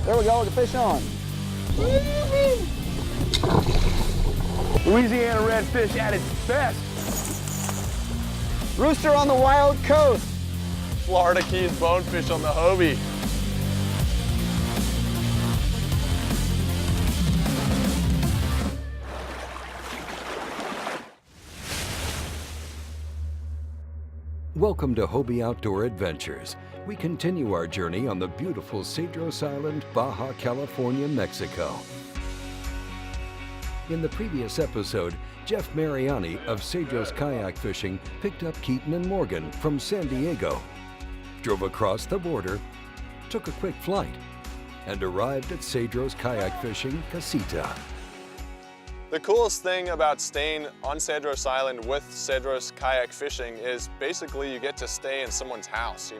There we go, with the fish on. Louisiana redfish at its best. Rooster on the wild coast. Florida Keys bonefish on the Hobie. Welcome to Hobie Outdoor Adventures. We continue our journey on the beautiful Cedros Island, Baja California, Mexico. In the previous episode, Jeff Mariani of Cedros Kayak Fishing picked up Keaton and Morgan from San Diego, drove across the border, took a quick flight, and arrived at Cedros Kayak Fishing Casita. The coolest thing about staying on Cedros Island with Cedros Kayak Fishing is basically you get to stay in someone's house,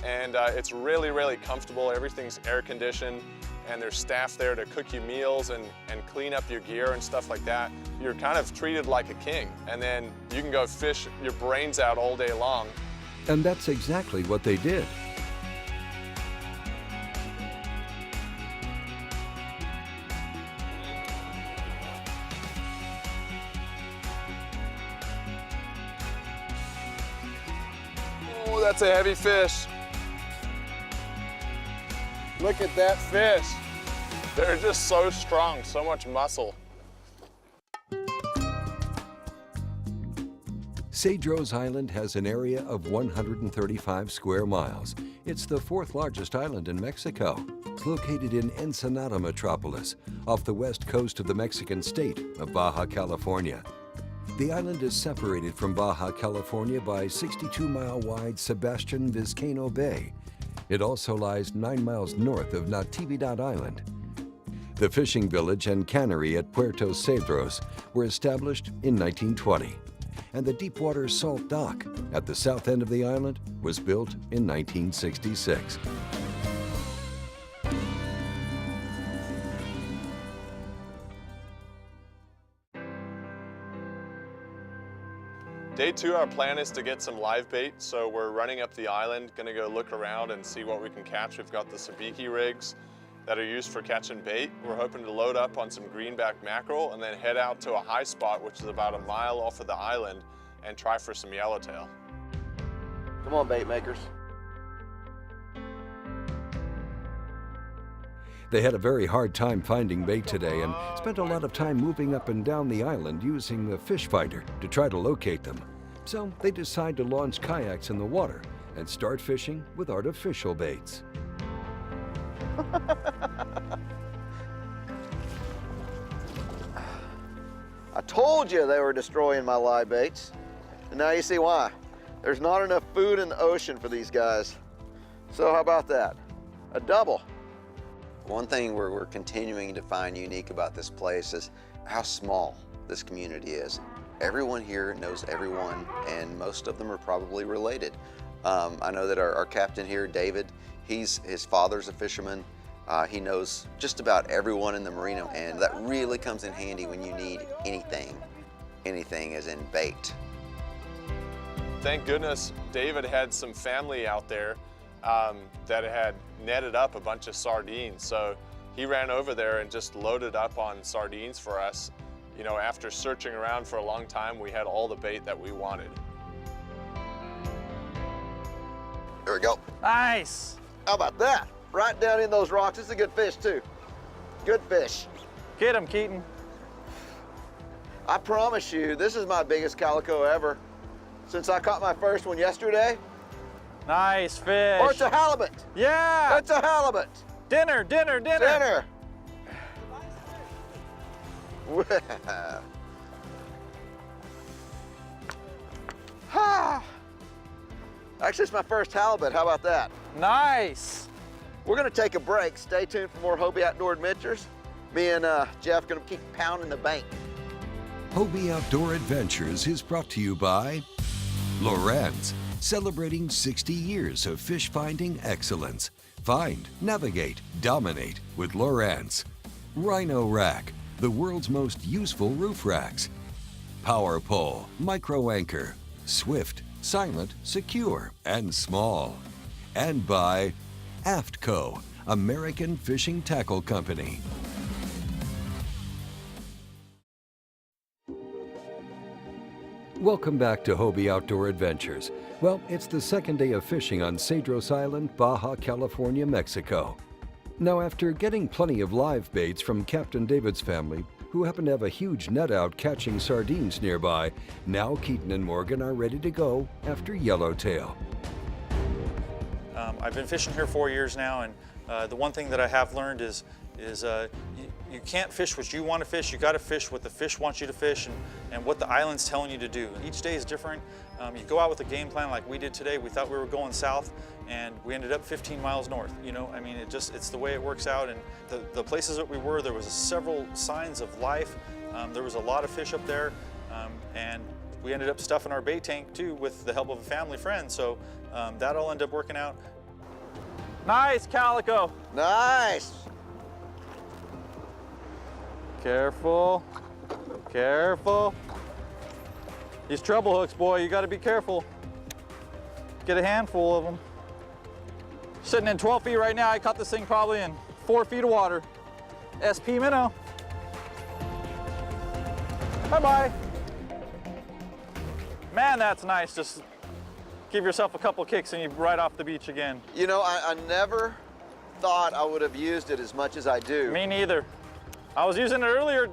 and it's really, really comfortable. Everything's air conditioned, and there's staff there to cook you meals and clean up your gear and stuff like that. You're kind of treated like a king, and then you can go fish your brains out all day long. And that's exactly what they did. Oh, that's a heavy fish. Look at that fish. They're just so strong, so much muscle. Cedros Island has an area of 135 square miles. It's the fourth largest island in Mexico. It's located in Ensenada metropolis, off the west coast of the Mexican state of Baja California. The island is separated from Baja California by 62-mile-wide Sebastian Vizcaino Bay. It also lies 9 miles north of Natividad Island. The fishing village and cannery at Puerto Cedros were established in 1920, and the deepwater salt dock at the south end of the island was built in 1966. Day 2, our plan is to get some live bait, so we're running up the island, gonna go look around and see what we can catch. We've got the sabiki rigs that are used for catching bait. We're hoping to load up on some greenback mackerel and then head out to a high spot, which is about a mile off of the island, and try for some yellowtail. Come on, bait makers. They had a very hard time finding bait today and spent a lot of time moving up and down the island using the fish finder to try to locate them. So they decide to launch kayaks in the water and start fishing with artificial baits. I told you they were destroying my live baits, and now you see why. There's not enough food in the ocean for these guys. So how about that? A double. One thing we're continuing to find unique about this place is how small this community is. Everyone here knows everyone, and most of them are probably related. I know that our captain here, David, his father's a fisherman. He knows just about everyone in the marina, and that really comes in handy when you need anything. Anything as in bait. Thank goodness David had some family out there that had netted up a bunch of sardines. So he ran over there and just loaded up on sardines for us. After searching around for a long time, we had all the bait that we wanted. There we go. Nice. How about that? Right down in those rocks. This is a good fish too. Good fish. Get him, Keaton. I promise you, this is my biggest calico ever. Since I caught my first one yesterday. Nice fish. Or it's a halibut. Yeah. That's a halibut. Dinner, dinner, dinner. Dinner. Actually, it's my first halibut. How about that? Nice. We're gonna take a break. Stay tuned for more Hobie Outdoor Adventures. Me and Jeff gonna keep pounding the bank. Hobie Outdoor Adventures is brought to you by Lowrance, celebrating 60 years of fish finding excellence. Find, navigate, dominate with Lowrance. Rhino Rack, the world's most useful roof racks. Power Pole, Micro Anchor, swift, silent, secure, and small. And by AftCo, American Fishing Tackle Company. Welcome back to Hobie Outdoor Adventures. Well, it's the second day of fishing on Cedros Island, Baja California, Mexico. Now, after getting plenty of live baits from Captain David's family, who happen to have a huge net out catching sardines nearby, now Keaton and Morgan are ready to go after yellowtail. I've been fishing here 4 years now, and the one thing that I have learned is you can't fish what you want to fish. You got to fish what the fish wants you to fish, and what the island's telling you to do. Each day is different. You go out with a game plan like we did today. We thought we were going south, and we ended up 15 miles north. You know, I mean, it's the way it works out. And the places that we were, there was several signs of life. There was a lot of fish up there, and we ended up stuffing our bait tank too with the help of a family friend. So that all ended up working out. Nice calico. Nice. Careful, careful. These treble hooks, boy, you gotta be careful. Get a handful of them. Sitting in 12 feet right now. I caught this thing probably in 4 feet of water. SP minnow. Bye-bye. Man, that's nice. Just give yourself a couple kicks and you're right off the beach again. You know, I never thought I would have used it as much as I do. Me neither. I was using it earlier,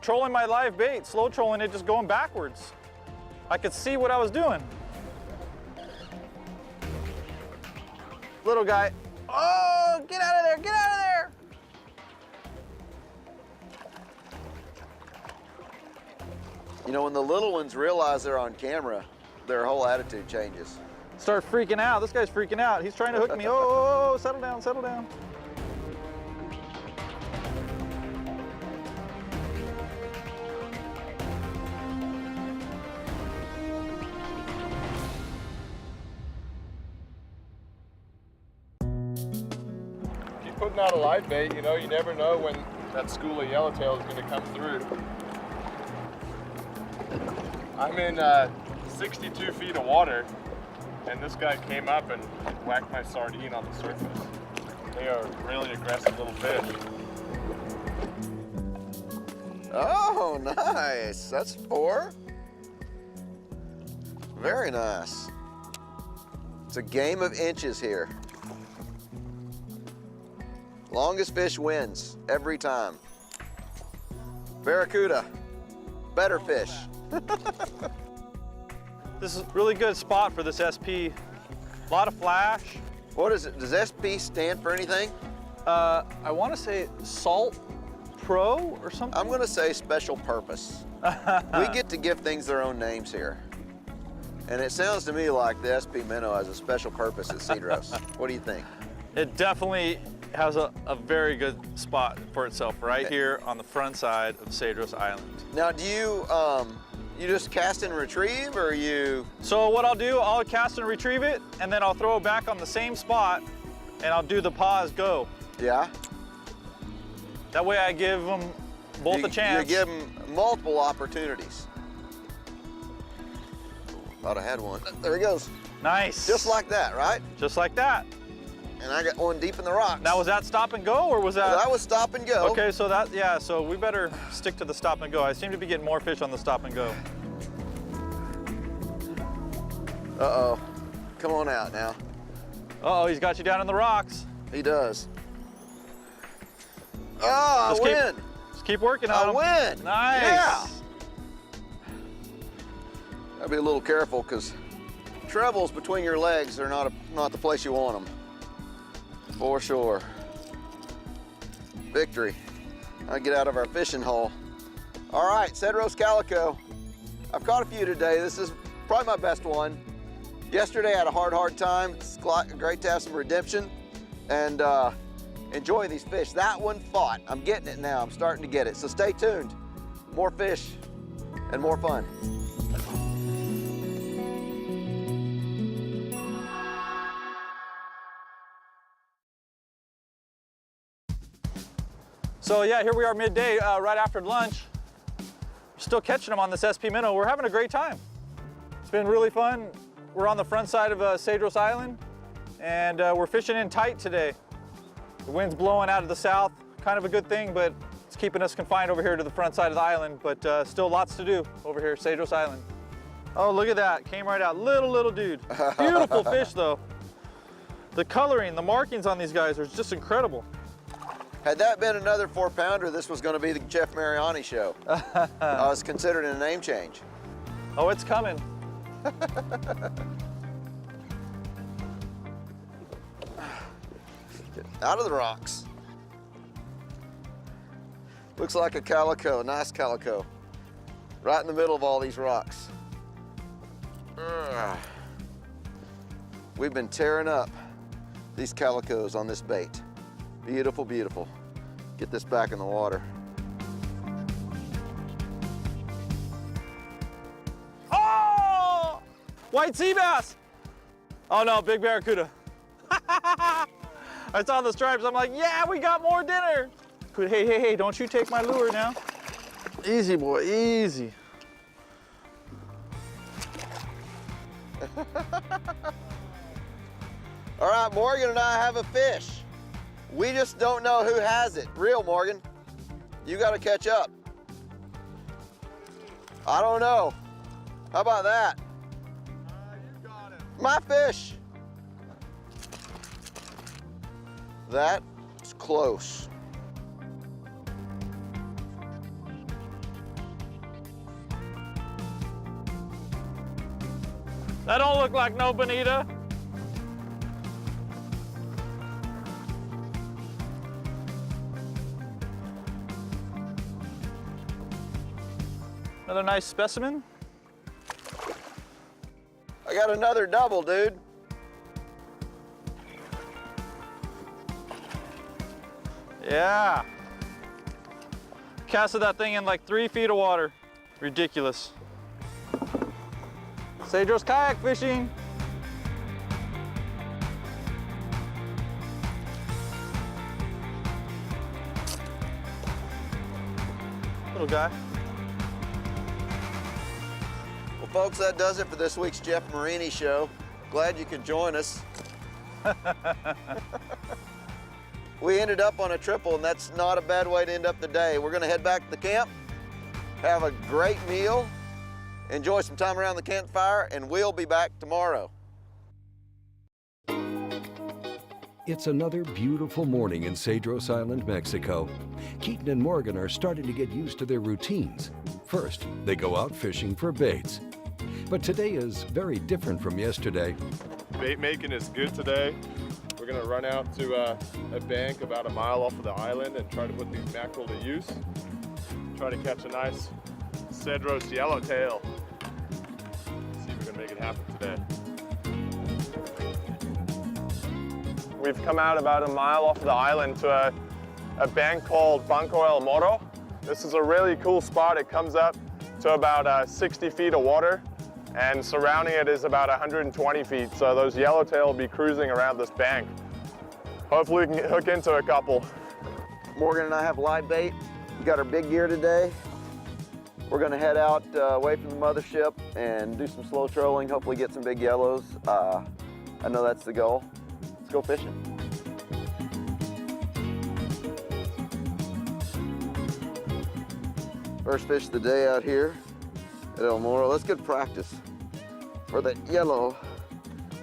trolling my live bait, slow trolling it, just going backwards. I could see what I was doing. Little guy. Oh, get out of there, get out of there. You know, when the little ones realize they're on camera, their whole attitude changes. Start freaking out. This guy's freaking out. He's trying to hook me. Oh, settle down, settle down. Putting out a live bait, you know, you never know when that school of yellowtail is going to come through. I'm in 62 feet of water, and this guy came up and whacked my sardine on the surface. They are really aggressive little fish. Oh, nice. That's 4. Very nice. It's a game of inches here. Longest fish wins every time. Barracuda, better fish. This is a really good spot for this SP. A lot of flash. What is it? Does SP stand for anything? I want to say Salt Pro or something. I'm gonna say special purpose. We get to give things their own names here. And it sounds to me like the SP minnow has a special purpose at Cedros. What do you think? It definitely has a very good spot for itself right here on the front side of Cedros Island. Now, do you just cast and retrieve, or you? So what I'll do, I'll cast and retrieve it, and then I'll throw it back on the same spot, and I'll do the pause go. Yeah. That way I give them both a chance. You give them multiple opportunities. Thought I had one. There he goes. Nice. Just like that, right? Just like that. And I got one deep in the rocks. Now, was that stop and go, or was that? That was stop and go. Okay, so that, yeah, so we better stick to the stop and go. I seem to be getting more fish on the stop and go. Uh-oh. Come on out now. Uh-oh, he's got you down in the rocks. He does. Oh, I win. Just keep working on him. I win. Nice. Yeah. Gotta be a little careful, because trebles between your legs are not the place you want them. For sure. Victory. I'll get out of our fishing hole. All right, Cedros Calico. I've caught a few today. This is probably my best one. Yesterday I had a hard time. It's great to have some redemption and enjoy these fish. That one fought. I'm getting it now. I'm starting to get it. So stay tuned. More fish and more fun. So yeah, here we are midday, right after lunch. Still catching them on this SP minnow. We're having a great time. It's been really fun. We're on the front side of Cedros Island, and we're fishing in tight today. The wind's blowing out of the south, kind of a good thing, but it's keeping us confined over here to the front side of the island, but still lots to do over here at Cedros Island. Oh, look at that, came right out, little dude. Beautiful fish though. The coloring, the markings on these guys are just incredible. Had that been another 4-pounder, this was going to be the Jeff Mariani show. I was considering a name change. Oh, it's coming. Out of the rocks. Looks like a calico, nice calico. Right in the middle of all these rocks. Ugh. We've been tearing up these calicos on this bait. Beautiful, beautiful. Get this back in the water. Oh! White sea bass! Oh no, big barracuda. I saw the stripes, I'm like, yeah, we got more dinner. Hey, don't you take my lure now. Easy, boy, easy. All right, Morgan and I have a fish. We just don't know who has it. Real, Morgan. You got to catch up. I don't know. How about that? You got it. My fish. That's close. That don't look like no bonita. Another nice specimen. I got another double, dude. Yeah. Casted that thing in like 3 feet of water. Ridiculous. Cedros kayak fishing. Little guy. Well, folks, that does it for this week's Jeff Marini show. Glad you could join us. We ended up on a triple, and that's not a bad way to end up the day. We're gonna head back to the camp, have a great meal, enjoy some time around the campfire, and we'll be back tomorrow. It's another beautiful morning in Cedros Island, Mexico. Keaton and Morgan are starting to get used to their routines. First, they go out fishing for baits. But today is very different from yesterday. Bait making is good today. We're gonna run out to a bank about a mile off of the island and try to put these mackerel to use. Try to catch a nice Cedros yellowtail. See if we can make it happen today. We've come out about a mile off the island to a bank called Banco El Moro. This is a really cool spot. It comes up to about 60 feet of water, and surrounding it is about 120 feet. So those yellowtail will be cruising around this bank. Hopefully we can hook into a couple. Morgan and I have live bait. We got our big gear today. We're gonna head out away from the mothership and do some slow trolling, hopefully get some big yellows. I know that's the goal. Let's go fishing. First fish of the day out here at El Moro. Let's get practice for that yellow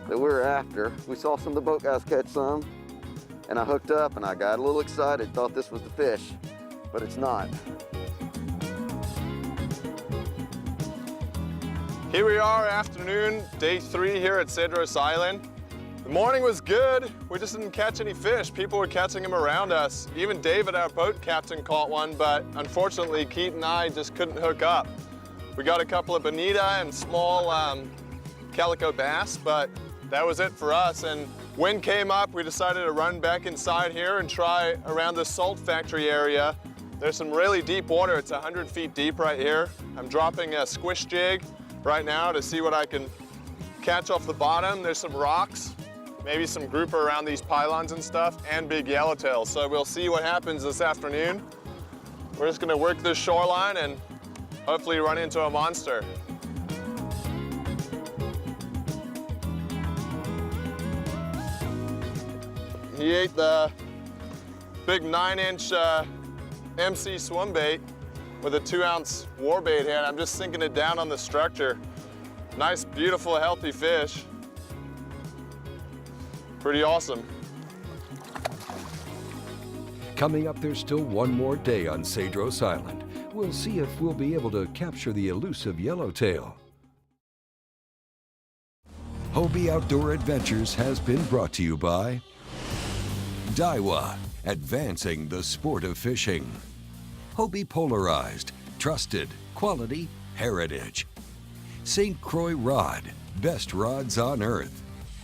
that we're after. We saw some of the boat guys catch some, and I hooked up and I got a little excited, thought this was the fish, but it's not. Here we are, afternoon, day 3 here at Cedros Island. The morning was good, we just didn't catch any fish. People were catching them around us. Even David, our boat captain, caught one, but unfortunately, Keith and I just couldn't hook up. We got a couple of bonita and small calico bass, but that was it for us. And wind came up, we decided to run back inside here and try around the salt factory area. There's some really deep water, it's 100 feet deep right here. I'm dropping a squish jig right now to see what I can catch off the bottom. There's some rocks, maybe some grouper around these pylons and stuff, and big yellowtail. So we'll see what happens this afternoon. We're just gonna work this shoreline and hopefully run into a monster. He ate the big 9-inch MC swim bait with a 2-ounce war bait head. I'm just sinking it down on the structure. Nice, beautiful, healthy fish. Pretty awesome. Coming up, there's still one more day on Cedros Island. We'll see if we'll be able to capture the elusive yellowtail. Hobie Outdoor Adventures has been brought to you by Daiwa, advancing the sport of fishing. Hobie Polarized, trusted, quality, heritage. St. Croix Rod, best rods on earth.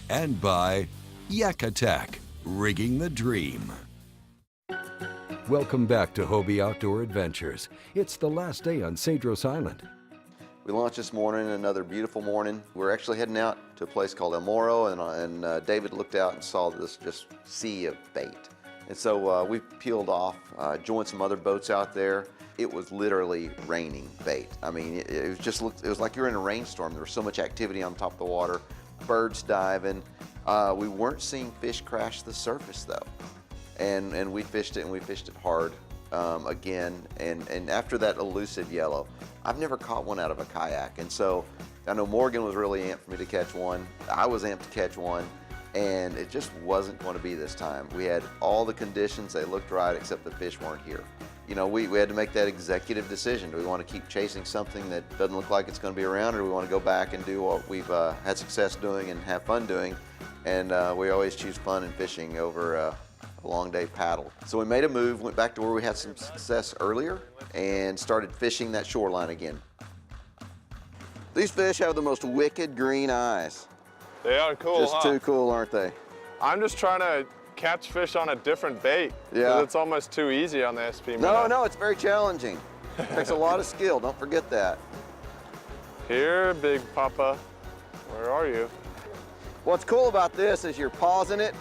And by Yak Attack, rigging the dream. Welcome back to Hobie Outdoor Adventures. It's the last day on Cedros Island. We launched this morning, another beautiful morning. We're actually heading out to a place called El Moro, and David looked out and saw this just sea of bait. And so we peeled off, joined some other boats out there. It was literally raining bait. I mean, it was like you're in a rainstorm. There was so much activity on top of the water, birds diving. We weren't seeing fish crash the surface though. And we fished it, and we fished it hard again. And after that elusive yellow, I've never caught one out of a kayak. And so I know Morgan was really amped for me to catch one. I was amped to catch one, and it just wasn't going to be this time. We had all the conditions, they looked right, except the fish weren't here. You know, we had to make that executive decision. Do we want to keep chasing something that doesn't look like it's going to be around, or do we want to go back and do what we've had success doing and have fun doing? And we always choose fun and fishing over a long day paddle. So we made a move, went back to where we had some success earlier, and started fishing that shoreline again. These fish have the most wicked green eyes. They are cool, Just too cool, aren't they? I'm just trying to catch fish on a different bait. Yeah. It's almost too easy on the SP minnow. No, it's very challenging. It takes a lot of skill, don't forget that. Here, Big Papa, where are you? What's cool about this is you're pausing it,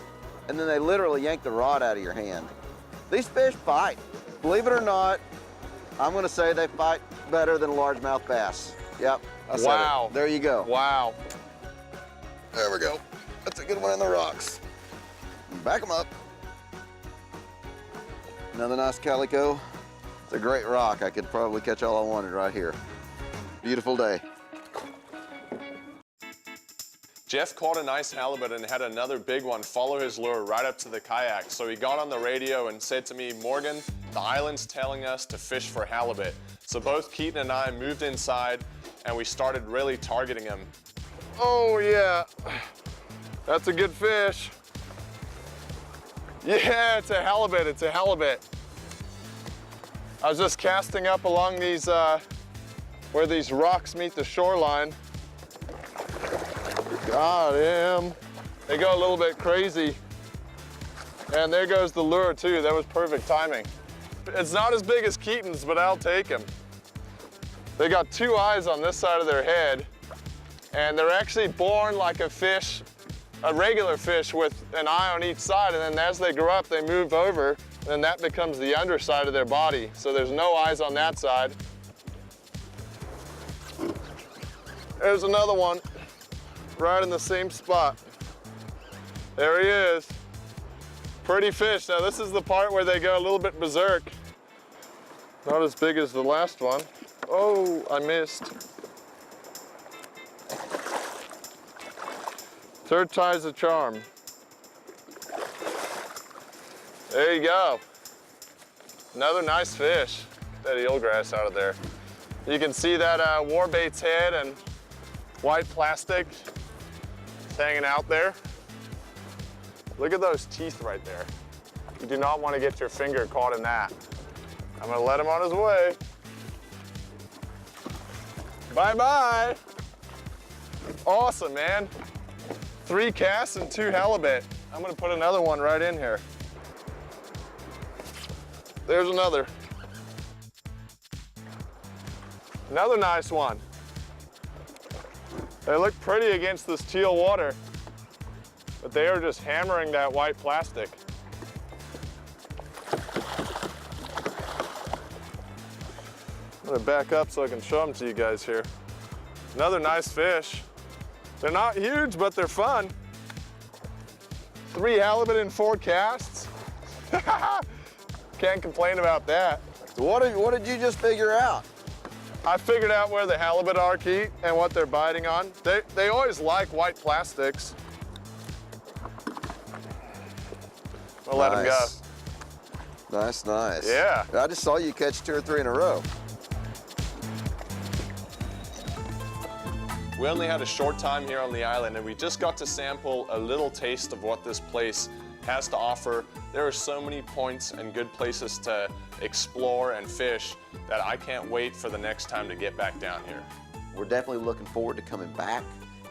and then they literally yank the rod out of your hand. These fish fight. Believe it or not, I'm gonna say they fight better than a largemouth bass. Yep, I said Wow. it. There you go. Wow. There we go. That's a good one in the rocks. Back them up. Another nice calico. It's a great rock. I could probably catch all I wanted right here. Beautiful day. Jeff caught a nice halibut and had another big one follow his lure right up to the kayak. So he got on the radio and said to me, Morgan, the island's telling us to fish for halibut. So both Keaton and I moved inside and we started really targeting him. Oh yeah, that's a good fish. Yeah, it's a halibut, it's a halibut. I was just casting up along these, where these rocks meet the shoreline. Got him. They go a little bit crazy. And there goes the lure too. That was perfect timing. It's not as big as Keaton's, but I'll take him. They got two eyes on this side of their head, and they're actually born like a fish, a regular fish with an eye on each side, and then as they grow up, they move over, and then that becomes the underside of their body. So there's no eyes on that side. There's another one. Right in the same spot. There he is. Pretty fish. Now this is the part where they go a little bit berserk. Not as big as the last one. Oh, I missed. Third tie's a charm. There you go. Another nice fish. That eelgrass out of there. You can see that warbait's head and white plastic hanging out there. Look at those teeth right there. You do not want to get your finger caught in that. I'm gonna let him on his way. Bye-bye. Awesome, man. 3 casts and 2 halibut. I'm gonna put another one right in here. There's another. Another nice one. They look pretty against this teal water, but they are just hammering that white plastic. I'm gonna back up so I can show them to you guys here. Another nice fish. They're not huge, but they're fun. 3 halibut in 4 casts. Can't complain about that. So what did you just figure out? I figured out where the halibut are, Keith, and what they're biting on. They always like white plastics. We'll let them go. Nice, nice. Yeah. I just saw you catch 2 or 3 in a row. We only had a short time here on the island, and we just got to sample a little taste of what this place has to offer. There are so many points and good places to explore and fish that I can't wait for the next time to get back down here. We're definitely looking forward to coming back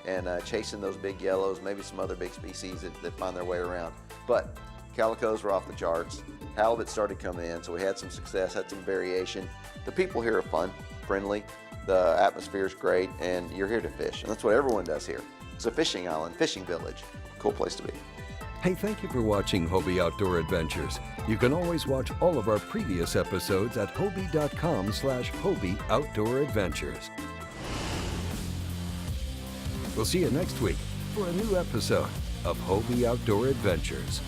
and chasing those big yellows, maybe some other big species that find their way around. But calicos were off the charts. Halibut started coming in, so we had some success, had some variation. The people here are fun, friendly. The atmosphere is great, and you're here to fish. And that's what everyone does here. It's a fishing island, fishing village. Cool place to be. Hey, thank you for watching Hobie Outdoor Adventures. You can always watch all of our previous episodes at hobie.com/Hobie Outdoor Adventures. We'll see you next week for a new episode of Hobie Outdoor Adventures.